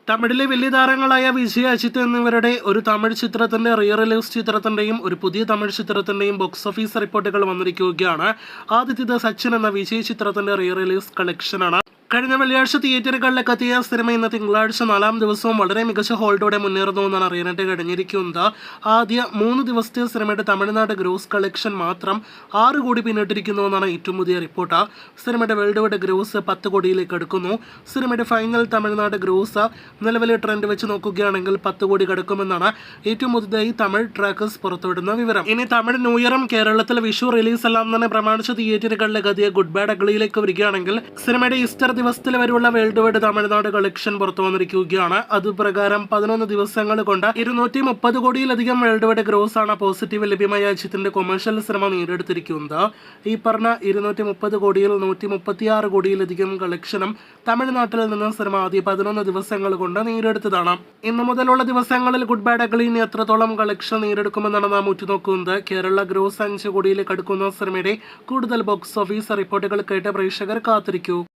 തമിഴിലെ വലിയ താരങ്ങളായ വിജയ്, അജിത്ത് എന്നിവരുടെ ഒരു തമിഴ് ചിത്രത്തിന്റെ റിലീസ് ചിത്രത്തിന്റെയും ഒരു പുതിയ തമിഴ് ചിത്രത്തിന്റെയും ബോക്സ് ഓഫീസ് റിപ്പോർട്ടുകൾ വന്നിരിക്കുകയാണ്. ആദ്യത്തേത് സച്ചിൻ എന്ന വിജയ് ചിത്രത്തിന്റെ റിലീസ് കളക്ഷനാണ്. കഴിഞ്ഞ വെള്ളിയാഴ്ച തിയേറ്ററുകളിലേക്ക് എത്തിയ സിനിമ ഇന്ന് തിങ്കളാഴ്ച 4-ാം ദിവസവും വളരെ മികച്ച ഹോൾഡോടെ മുന്നേറുന്നു എന്നാണ് അറിയാനായിട്ട് കഴിഞ്ഞിരിക്കുന്നത്. ആദ്യ 3 ദിവസത്തെ സിനിമയുടെ തമിഴ്നാട് ഗ്രോസ് കളക്ഷൻ മാത്രം 6 കോടി പിന്നിട്ടിരിക്കുന്നു എന്നാണ് ഏറ്റവും പുതിയ റിപ്പോർട്ട്. സിനിമയുടെ വേൾഡ് വൈഡ് ഗ്രോസ് 10 കോടിയിലേക്ക് അടുക്കുന്നു. സിനിമയുടെ ഫൈനൽ തമിഴ്നാട് ഗ്രോസ് നിലവിലെ ട്രെൻഡ് വെച്ച് നോക്കുകയാണെങ്കിൽ 10 കോടി കടക്കുമെന്നാണ് ഏറ്റവും പുതുതായി തമിഴ് ട്രാക്കേഴ്സ് പുറത്തുവിടുന്ന വിവരം. ഇനി തമിഴ് ന്യൂ ഇയറും കേരളത്തിലെ വിഷു റിലീസ് എല്ലാം തന്നെ പ്രമാണിച്ച് തിയേറ്ററുകളിലേക്ക് എത്തിയ ഗുഡ് ബാഡ് അഗ്ലിയിലേക്ക് വരികയാണെങ്കിൽ സിനിമയുടെ ഈസ്റ്റർ ദിവസത്തിൽ വരെയുള്ള വേൾഡ് വൈഡ് തമിഴ്നാട് കളക്ഷൻ പുറത്തു വന്നിരിക്കുകയാണ്. അതുപ്രകാരം 11 ദിവസങ്ങൾ കൊണ്ട് 230 കോടിയിലധികം വേൾഡ് വൈഡ് ഗ്രോസ് ആണ് പോസിറ്റീവ് ലഭ്യമായ അജിത്തിന്റെ കൊമേഴ്ഷ്യൽ സിനിമ നേടിയെടുത്തിരിക്കുന്നത്. ഈ പറഞ്ഞ 230 കോടിയിൽ 136 കോടിയിലധികം കളക്ഷനും തമിഴ്നാട്ടിൽ നിന്ന് സിനിമ ആദ്യ 11 ദിവസങ്ങൾ കൊണ്ട് നേടിയെടുത്തതാണ്. ഇന്നു മുതലുള്ള ദിവസങ്ങളിൽ ഗുഡ് ബാഡ് അഗ്ലി ഇനി എത്രത്തോളം കളക്ഷൻ നേടിയെടുക്കുമെന്നാണ് നാം ഉറ്റുനോക്കുന്നത്. കേരള ഗ്രോസ് 5 കോടിയിലേക്ക് അടുക്കുന്ന സിനിമയുടെ കൂടുതൽ ബോക്സ് ഓഫീസ് റിപ്പോർട്ടുകൾ കേട്ട പ്രേക്ഷകർ കാത്തിരിക്കൂ.